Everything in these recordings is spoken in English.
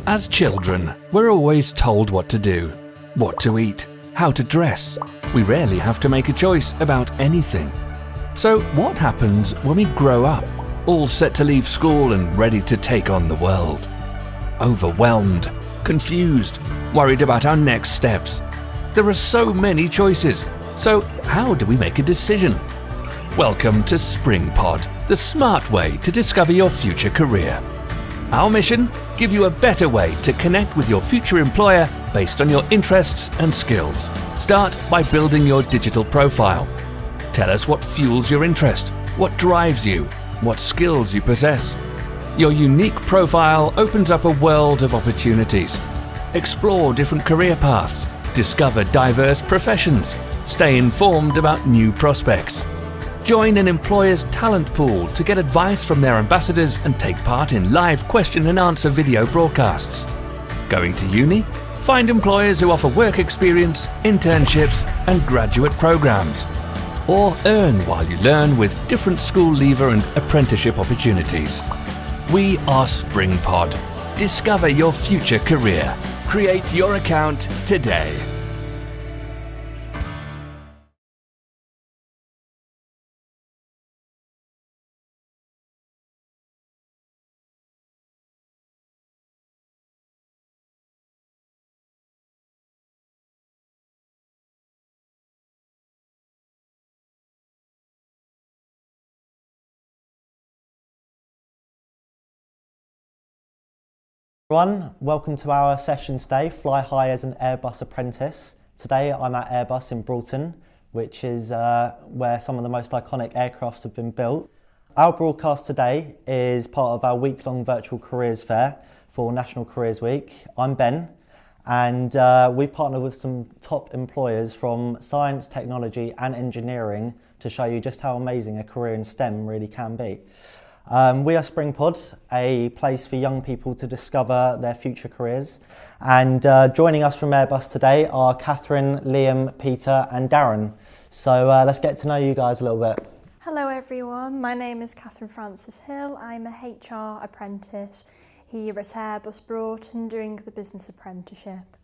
As children, we're always told what to do, what to eat, how to dress. We rarely have to make a choice about anything. So what happens when we grow up, all set to leave school and ready to take on the world? Overwhelmed, confused, worried about our next steps. There are so many choices, so how do we make a decision? Welcome to Springpod, the smart way to discover your future career. Our mission? Give you a better way to connect with your future employer based on your interests and skills. Start by building your digital profile. Tell us what fuels your interest, what drives you, what skills you possess. Your unique profile opens up a world of opportunities. Explore different career paths, discover diverse professions, stay informed about new prospects. Join an employer's talent pool to get advice from their ambassadors and take part in live question and answer video broadcasts. Going to uni? Find employers who offer work experience, internships and graduate programs. Or earn while you learn with different school leaver and apprenticeship opportunities. We are Springpod. Discover your future career. Create your account today. Everyone, welcome to our session today, Fly High as an Airbus Apprentice. Today I'm at Airbus in Broughton, which is where some of the most iconic aircrafts have been built. Our broadcast today is part of our week-long virtual careers fair for National Careers Week. I'm Ben, and we've partnered with some top employers from science, technology and engineering to show you just how amazing a career in STEM really can be. We are Springpod, a place for young people to discover their future careers. And joining us from Airbus today are Catherine, Liam, Peter and Darren. So let's get to know you guys a little bit. Hello everyone, my name is Catherine Francis Hill. I'm a HR apprentice here at Airbus Broughton doing the business apprenticeship.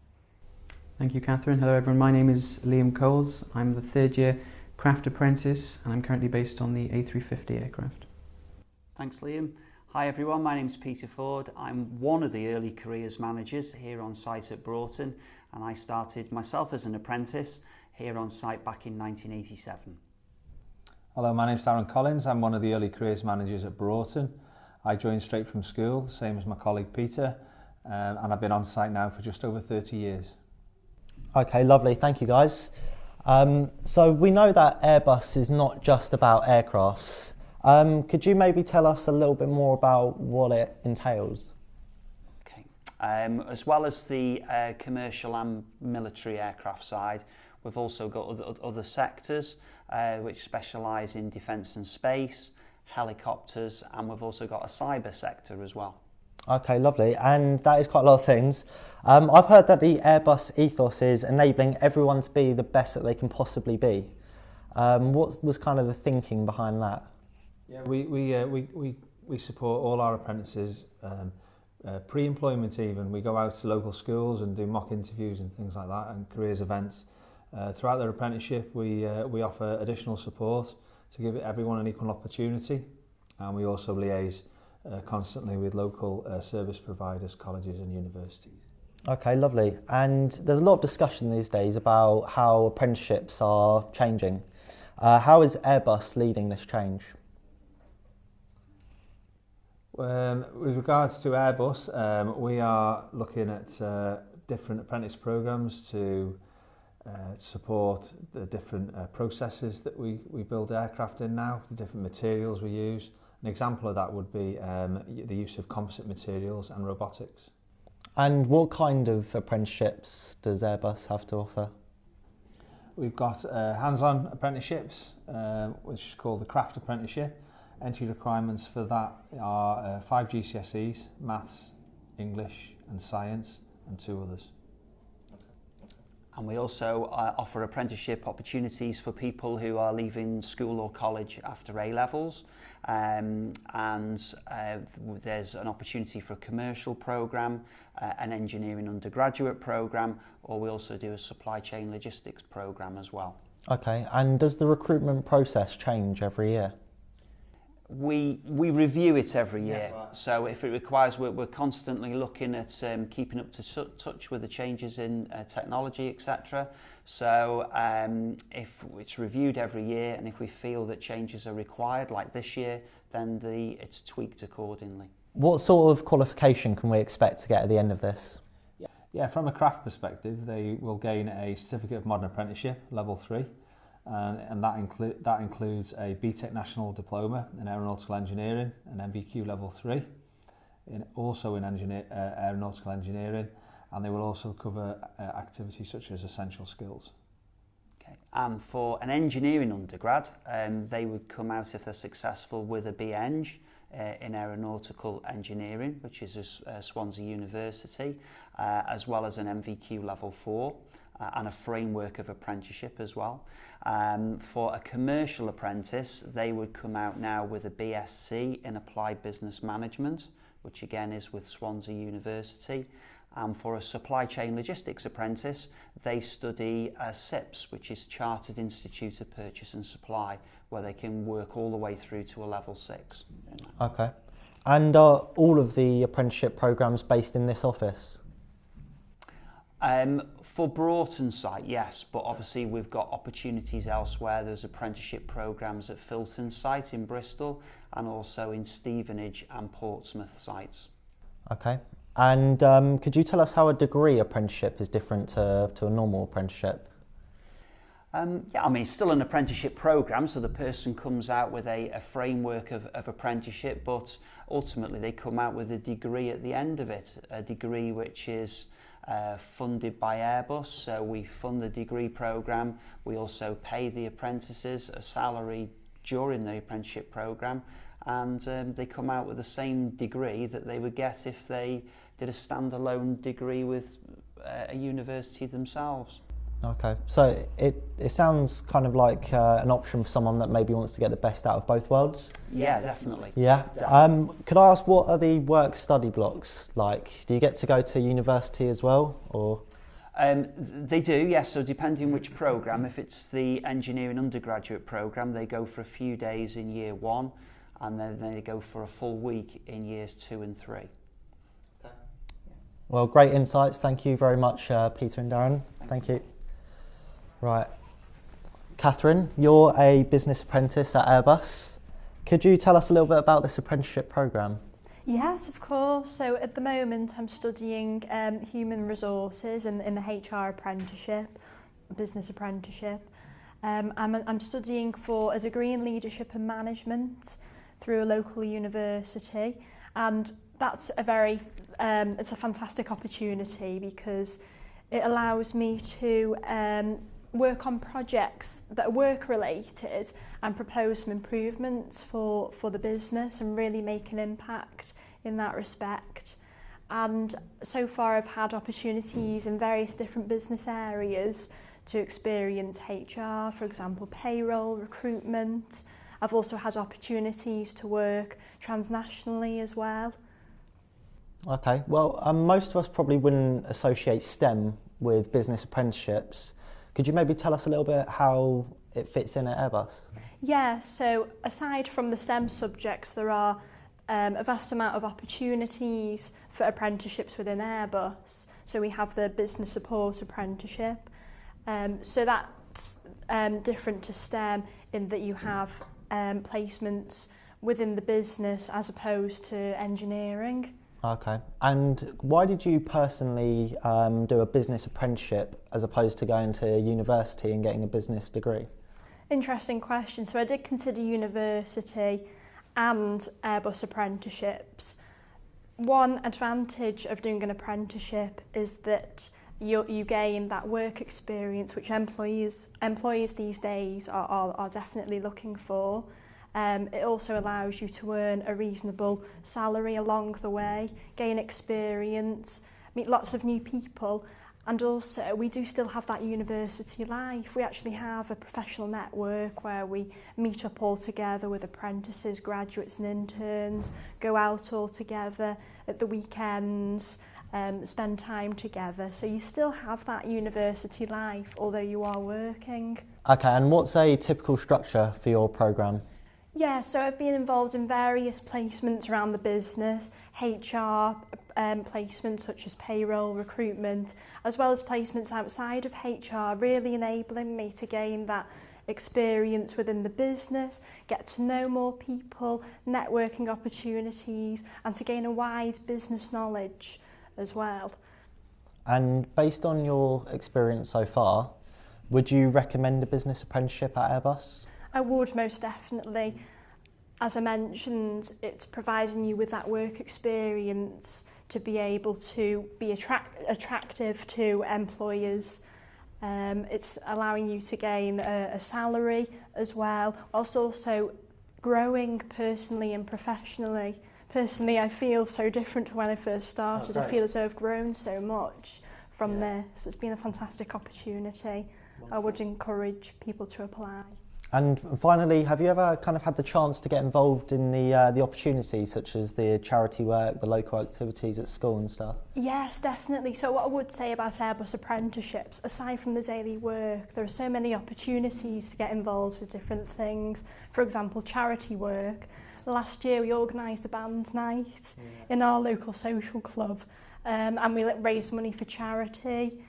Thank you, Catherine. Hello everyone, my name is Liam Coles. I'm the third year craft apprentice and I'm currently based on the A350 aircraft. Thanks, Liam. Hi everyone, my name's Peter Ford. I'm one of the early careers managers here on site at Broughton, and I started myself as an apprentice here on site back in 1987. Hello, my name's Darren Collins. I'm one of the early careers managers at Broughton. I joined straight from school, the same as my colleague Peter, and I've been on site now for just over 30 years. Okay, lovely. Thank you, guys. So we know that Airbus is not just about aircrafts. Could you maybe tell us a little bit more about what it entails? Okay. As well as the commercial and military aircraft side, we've also got other sectors which specialise in defence and space, helicopters, and we've also got a cyber sector as well. Okay, lovely. And that is quite a lot of things. I've heard that the Airbus ethos is enabling everyone to be the best that they can possibly be. What was kind of the thinking behind that? Yeah, we support all our apprentices, pre-employment even. We go out to local schools and do mock interviews and things like that, and careers events. Throughout their apprenticeship, we offer additional support to give everyone an equal opportunity, and we also liaise constantly with local service providers, colleges and universities. Okay, lovely. And there's a lot of discussion these days about how apprenticeships are changing. How is Airbus leading this change? With regards to Airbus, we are looking at different apprentice programs to support the different processes that we build aircraft in now, the different materials we use. An example of that would be the use of composite materials and robotics. And what kind of apprenticeships does Airbus have to offer? We've got hands-on apprenticeships, which is called the craft apprenticeship. Entry requirements for that are 5 GCSEs, maths, English and science, and 2 others. And we also offer apprenticeship opportunities for people who are leaving school or college after A-levels. There's an opportunity for a commercial programme, an engineering undergraduate programme, or we also do a supply chain logistics programme as well. Okay, and does the recruitment process change every year? We review it every year, Yeah, right. so if it requires, we're constantly looking at keeping up to touch with the changes in technology, etc. So if it's reviewed every year, and if we feel that changes are required, like this year, then it's tweaked accordingly. What sort of qualification can we expect to get at the end of this? Yeah, from a craft perspective, they will gain a Certificate of Modern Apprenticeship, Level 3, and that includes a BTEC National Diploma in Aeronautical Engineering, an MVQ Level 3, also in Aeronautical Engineering, and they will also cover activities such as essential skills. Okay. And for an engineering undergrad, they would come out, if they're successful, with a BEng in aeronautical engineering, which is Swansea University, as well as an MVQ Level 4 and a framework of apprenticeship as well. For a commercial apprentice, they would come out now with a BSc in Applied Business Management, which again is with Swansea University. And for a supply chain logistics apprentice, they study CIPS, which is Chartered Institute of Purchase and Supply, where they can work all the way through to a level 6. Okay. And are all of the apprenticeship programmes based in this office? For Broughton site, yes, but obviously we've got opportunities elsewhere. There's apprenticeship programmes at Filton site in Bristol, and also in Stevenage and Portsmouth sites. Okay. And could you tell us how a degree apprenticeship is different to a normal apprenticeship? Yeah, I mean, it's still an apprenticeship programme, so the person comes out with a framework of apprenticeship, but ultimately they come out with a degree at the end of it, a degree which is funded by Airbus. So we fund the degree programme. We also pay the apprentices a salary during the apprenticeship programme, and they come out with the same degree that they would get if they did a standalone degree with a university themselves. Okay, so it sounds kind of like an option for someone that maybe wants to get the best out of both worlds. Yeah, definitely. Yeah. Could I ask, what are the work study blocks like? Do you get to go to university as well, or? They do, yes. So depending which programme, if it's the engineering undergraduate programme, they go for a few days in year 1, and then they go for a full week in years 2 and 3. Okay. Well, great insights. Thank you very much, Peter and Darren. Thank you. Right. Catherine, you're a business apprentice at Airbus. Could you tell us a little bit about this apprenticeship programme? Yes, of course. So at the moment I'm studying human resources in the HR apprenticeship, business apprenticeship. I'm studying for a degree in leadership and management through a local university, and that's it's a fantastic opportunity because it allows me to work on projects that are work related and propose some improvements for the business and really make an impact in that respect. And so far I've had opportunities in various different business areas to experience HR, for example payroll, recruitment. I've also had opportunities to work transnationally as well. Okay, well most of us probably wouldn't associate STEM with business apprenticeships. Could you maybe tell us a little bit how it fits in at Airbus? Yeah, so aside from the STEM subjects, there are a vast amount of opportunities for apprenticeships within Airbus. So we have the business support apprenticeship. So that's different to STEM in that you have placements within the business as opposed to engineering. Okay, and why did you personally do a business apprenticeship as opposed to going to university and getting a business degree? Interesting question. So I did consider university and Airbus apprenticeships. One advantage of doing an apprenticeship is that you gain that work experience which employees these days are definitely looking for. It also allows you to earn a reasonable salary along the way, gain experience, meet lots of new people, And also, we do still have that university life. We actually have a professional network where we meet up all together with apprentices, graduates and interns, go out all together at the weekends, spend time together. So you still have that university life, although you are working. Okay, and what's a typical structure for your programme? Yeah, so I've been involved in various placements around the business, HR placements such as payroll, recruitment, as well as placements outside of HR, really enabling me to gain that experience within the business, get to know more people, networking opportunities, and to gain a wide business knowledge as well. And based on your experience so far, would you recommend a business apprenticeship at Airbus? I would, most definitely. As I mentioned, it's providing you with that work experience to be able to be attractive to employers. It's allowing you to gain a salary as well, whilst also growing personally and professionally. Personally, I feel so different to when I first started. I feel as though I've grown so much from this. It's been a fantastic opportunity. I would encourage people to apply. And finally, have you ever kind of had the chance to get involved in the opportunities such as the charity work, the local activities at school and stuff? Yes, definitely. So what I would say about Airbus Apprenticeships, aside from the daily work, there are so many opportunities to get involved with different things. For example, charity work. Last year we organised a band night in our local social club, and we raised money for charity.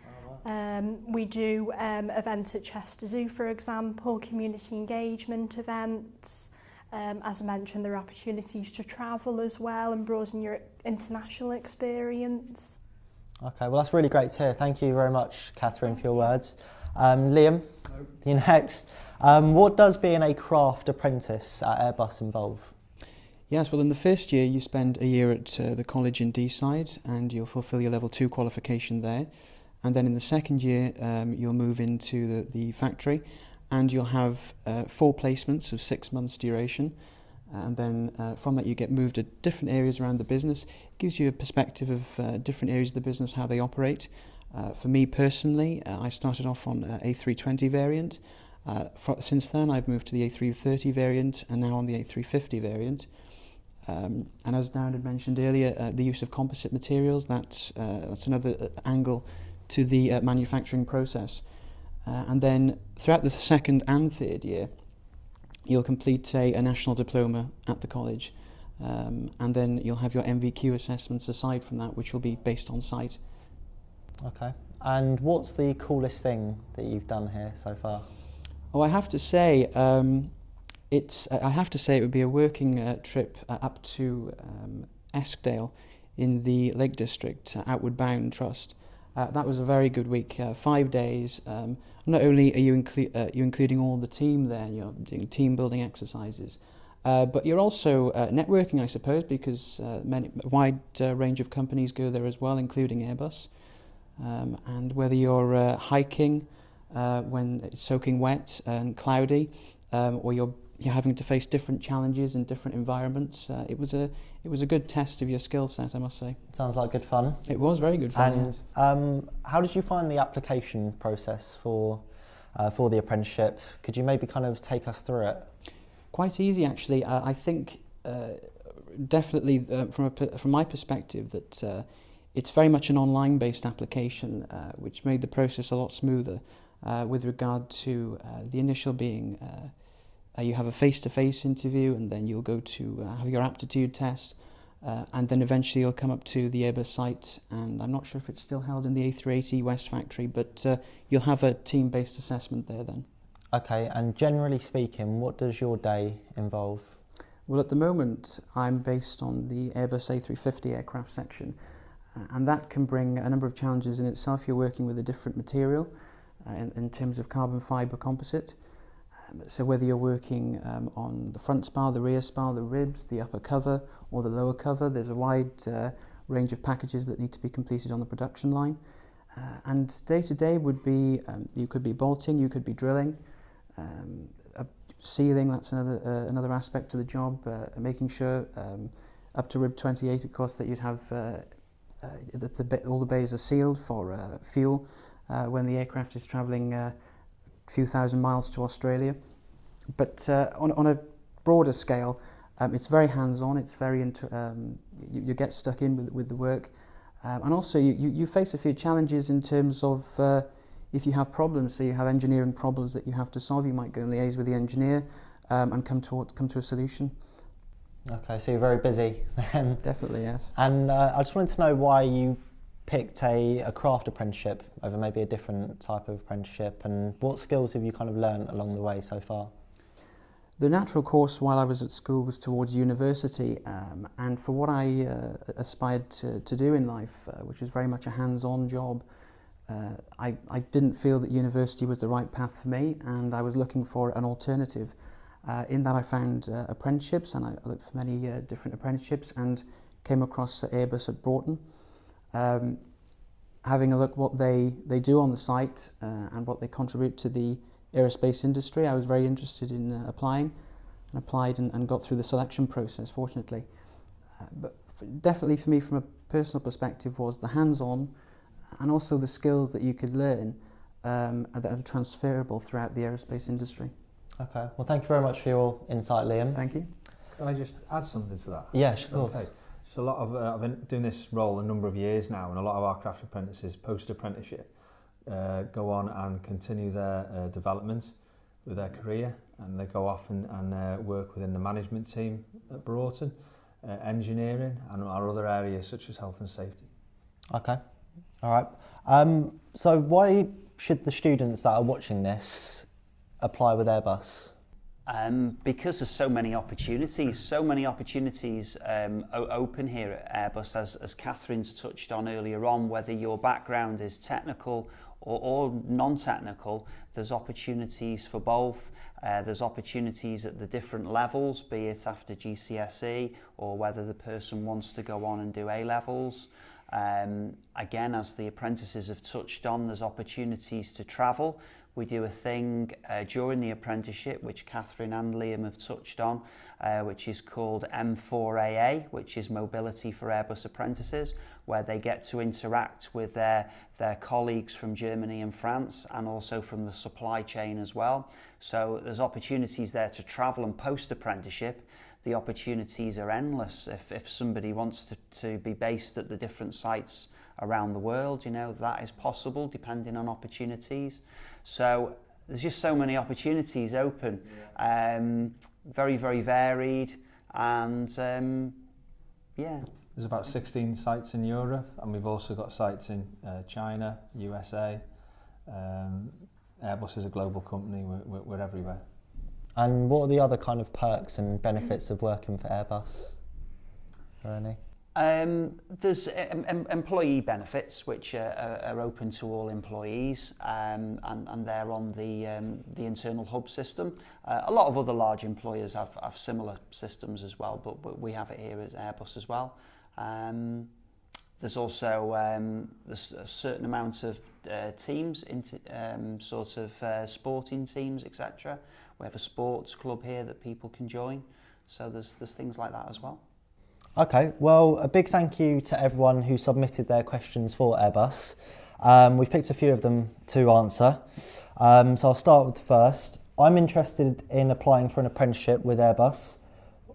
We do events at Chester Zoo, for example, community engagement events. As I mentioned, there are opportunities to travel as well and broaden your international experience. Okay, well that's really great to hear. Thank you very much, Catherine, for your words. Liam, you next. What does being a craft apprentice at Airbus involve? Yes, well in the first year you spend a year at the college in Deeside and you'll fulfil your level 2 qualification there. And then in the second year, you'll move into the factory and you'll have 4 placements of 6 months duration. And then from that, you get moved to different areas around the business. It gives you a perspective of different areas of the business, how they operate. For me personally, I started off on A320 variant. Since then, I've moved to the A330 variant and now on the A350 variant. And as Darren had mentioned earlier, the use of composite materials, that's another angle to the manufacturing process. And then throughout the second and third year, you'll complete a national diploma at the college. And then you'll have your MVQ assessments aside from that, which will be based on site. Okay. And what's the coolest thing that you've done here so far? Oh, I have to say, it would be a working trip up to Eskdale in the Lake District, Outward Bound Trust. That was a very good week, 5 days. Not only are you including all the team there, you're doing team building exercises, but you're also networking, I suppose, because a wide range of companies go there as well, including Airbus. And whether you're hiking when it's soaking wet and cloudy, or you're having to face different challenges in different environments, it was a good test of your skill set, I must say. Sounds like good fun. It was very good fun. And yes. How did you find the application process for the apprenticeship? Could you maybe kind of take us through it? Quite easy, actually. I think definitely from my perspective that it's very much an online-based application, which made the process a lot smoother with regard to the initial being. You have a face-to-face interview and then you'll go to have your aptitude test and then eventually you'll come up to the Airbus site, and I'm not sure if it's still held in the A380 West factory, but you'll have a team-based assessment there then. Okay, and generally speaking, what does your day involve? Well, at the moment I'm based on the Airbus A350 aircraft section, and that can bring a number of challenges in itself. You're working with a different material in terms of carbon fibre composite. So whether you're working on the front spar, the rear spar, the ribs, the upper cover or the lower cover, there's a wide range of packages that need to be completed on the production line. And day to day would be, you could be bolting, you could be drilling, sealing, that's another aspect to the job, making sure up to rib 28 of course that you'd have all the bays are sealed for fuel when the aircraft is travelling a few thousand miles to Australia. But on a broader scale, it's very hands-on. It's very you get stuck in with the work, and also you face a few challenges in terms of if you have problems. So you have engineering problems that you have to solve. You might go and liaise with the engineer and come to a solution. Okay, so you're very busy then. Definitely, yes. And I just wanted to know why you picked a craft apprenticeship over maybe a different type of apprenticeship, and what skills have you kind of learned along the way so far? The natural course while I was at school was towards university, and for what I aspired to do in life, which was very much a hands-on job, I didn't feel that university was the right path for me, and I was looking for an alternative. In that I found apprenticeships, and I looked for many different apprenticeships and came across Airbus at Broughton. Having a look what they do on the site and what they contribute to the aerospace industry, I was very interested in applying, and applied and got through the selection process, fortunately. But definitely for me, from a personal perspective, was the hands-on and also the skills that you could learn that are transferable throughout the aerospace industry. Okay, well thank you very much for your insight, Liam. Thank you. Can I just add something to that? Yeah, of course. Okay. So a lot of I've been doing this role a number of years now, and a lot of our craft apprentices post-apprenticeship go on and continue their development with their career, and they go off and work within the management team at Broughton, engineering, and our other areas such as health and safety. Okay, all right. So why should the students that are watching this apply with Airbus? Because there's so many opportunities open here at Airbus, as Catherine's touched on earlier on. Whether your background is technical or non-technical, there's opportunities for both. There's opportunities at the different levels, be it after GCSE or whether the person wants to go on and do A-levels. Again, as the apprentices have touched on, there's opportunities to travel. We do a thing during the apprenticeship, which Catherine and Liam have touched on, which is called M4AA, which is Mobility for Airbus Apprentices, where they get to interact with their colleagues from Germany and France, and also from the supply chain as well. So there's opportunities there to travel, and post-apprenticeship, the opportunities are endless. If somebody wants to be based at the different sites around the world, you know, that is possible depending on opportunities. So there's just so many opportunities open, very, very varied, and yeah. There's about 16 sites in Europe, and we've also got sites in China, USA. Airbus is a global company, we're everywhere. And what are the other kind of perks and benefits of working for Airbus? Are any? There's employee benefits, which are open to all employees, and they're on the internal hub system. A lot of other large employers have similar systems as well, but we have it here at Airbus as well. There's also there's a certain amount of teams, sort of sporting teams, etc. We have a sports club here that people can join, so there's things like that as well. Okay, well, a big thank you to everyone who submitted their questions for Airbus. We've picked a few of them to answer. So I'll start with the first. I'm interested in applying for an apprenticeship with Airbus.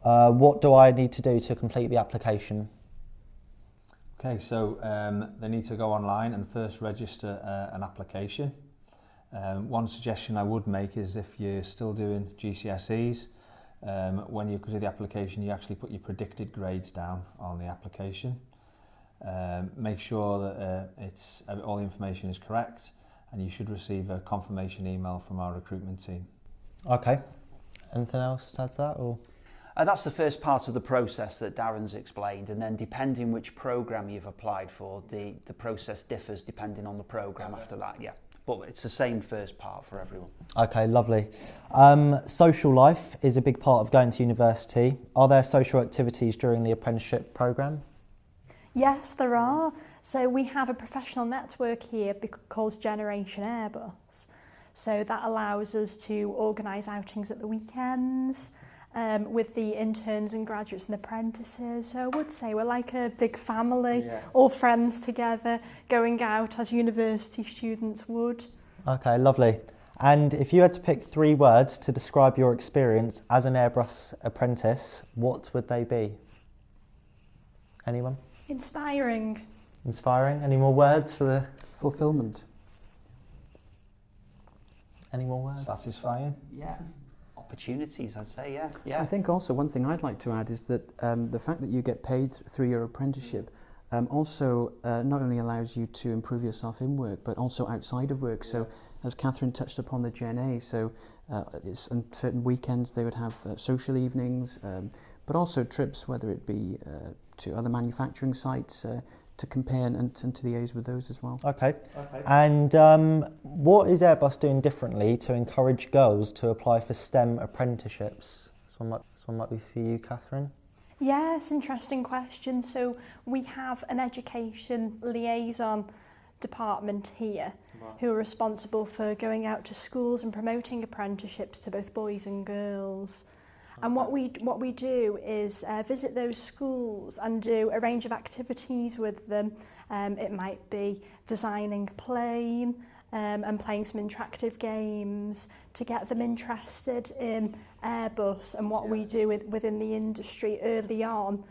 What do I need to do to complete the application? Okay, so they need to go online and first register an application. One suggestion I would make is if you're still doing GCSEs, when you do the application, you actually put your predicted grades down on the application. Make sure that all the information is correct, and you should receive a confirmation email from our recruitment team. Okay. Anything else to add to that? Or? That's the first part of the process that Darren's explained, and then depending which programme you've applied for, the process differs depending on the programme after that, yeah. But it's the same first part for everyone. Okay, lovely. Social life is a big part of going to university. Are there social activities during the apprenticeship programme? Yes, there are. So we have a professional network here called Generation Airbus. So that allows us to organise outings at the weekends, with the interns and graduates and apprentices. So I would say we're like a big family, all friends together, going out as university students would. Okay, lovely. And if you had to pick 3 words to describe your experience as an Airbus apprentice, what would they be? Anyone? Inspiring. Inspiring. Any more words for the... Fulfillment. Any more words? Satisfying. Yeah. Opportunities, I'd say, yeah. I think also one thing I'd like to add is that the fact that you get paid through your apprenticeship also not only allows you to improve yourself in work, but also outside of work. So, as Catherine touched upon the Gen A, so on certain weekends they would have social evenings, but also trips, whether it be to other manufacturing sites, to compare and to liaise with those as well. Okay. And what is Airbus doing differently to encourage girls to apply for STEM apprenticeships? This one might be for you, Catherine. Yes, interesting question. So we have an education liaison department here who are responsible for going out to schools and promoting apprenticeships to both boys and girls. And what we do is visit those schools and do a range of activities with them. It might be designing a plane and playing some interactive games to get them interested in Airbus and what we do within the industry early on.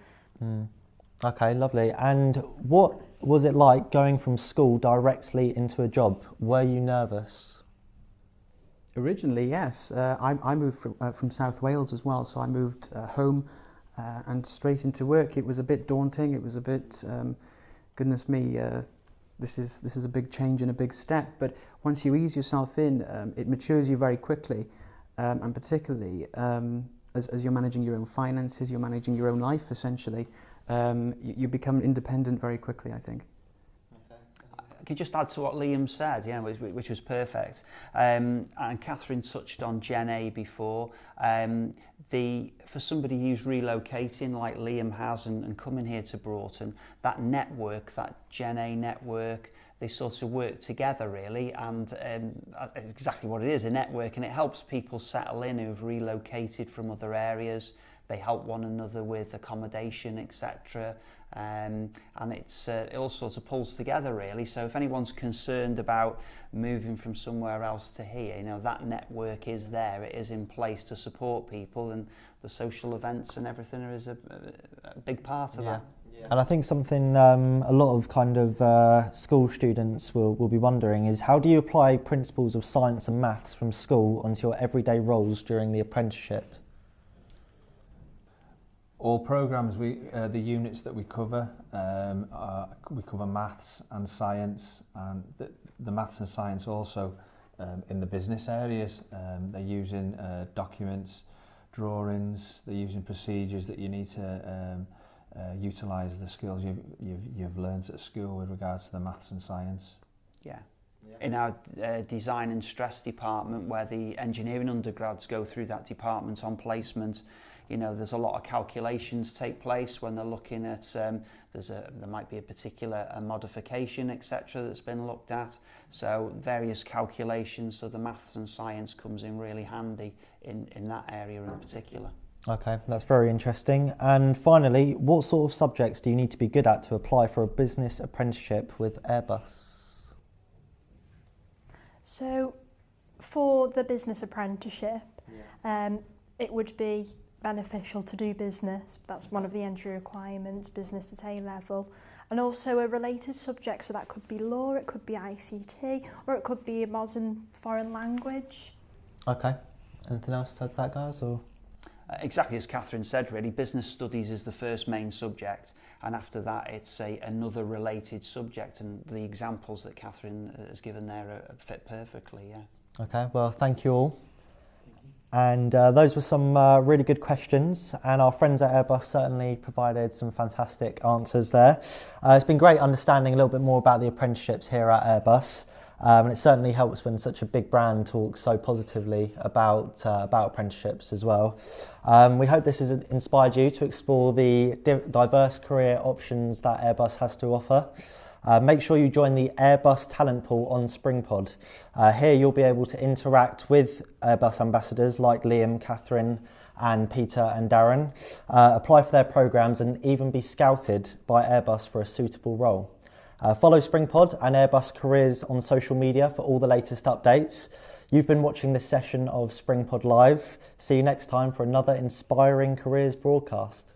Okay, lovely. And what was it like going from school directly into a job? Were you nervous? Originally, yes. I moved from South Wales as well, so I moved home and straight into work. It was a bit daunting. It was a bit, goodness me, this is a big change and a big step. But once you ease yourself in, it matures you very quickly, and particularly as you're managing your own finances, you're managing your own life essentially. You become independent very quickly, I think. I could just add to what Liam said, which was perfect. And Catherine touched on Gen A before. For somebody who's relocating like Liam has and coming here to Broughton, that network, that Gen A network, they sort of work together really, and it's exactly what it is, a network, and it helps people settle in who've relocated from other areas. They help one another with accommodation, etc. And it all sort of pulls together really. So if anyone's concerned about moving from somewhere else to here, that network is there. It is in place to support people, and the social events and everything is a big part of that. And I think something a lot of kind of school students will be wondering is, how do you apply principles of science and maths from school onto your everyday roles during the apprenticeship? All programmes, the units that we cover maths and science, and the maths and science also in the business areas. They're using documents, drawings, they're using procedures that you need to utilise the skills you've learnt at school with regards to the maths and science. Yeah. In our design and stress department, where the engineering undergrads go through that department on placement, there's a lot of calculations take place when they're looking at there might be a particular modification, etc., that's been looked at. So various calculations, so the maths and science comes in really handy in that area in particular. Okay, that's very interesting. And finally, what sort of subjects do you need to be good at to apply for a business apprenticeship with Airbus? So for the business apprenticeship, it would be beneficial to do business. That's one of the entry requirements, business at A level. And also a related subject, so that could be law, it could be ICT, or it could be a modern foreign language. Okay. Anything else to add to that, guys? Or? Exactly as Catherine said, really, business studies is the first main subject, and after that it's another related subject, and the examples that Catherine has given there fit perfectly, yeah. Okay, well, thank you all. And those were some really good questions, and our friends at Airbus certainly provided some fantastic answers there. It's been great understanding a little bit more about the apprenticeships here at Airbus, and it certainly helps when such a big brand talks so positively about apprenticeships as well. We hope this has inspired you to explore the diverse career options that Airbus has to offer. Make sure you join the Airbus talent pool on Springpod. Here you'll be able to interact with Airbus ambassadors like Liam, Catherine and Peter and Darren, apply for their programmes and even be scouted by Airbus for a suitable role. Follow Springpod and Airbus Careers on social media for all the latest updates. You've been watching this session of Springpod Live. See you next time for another inspiring careers broadcast.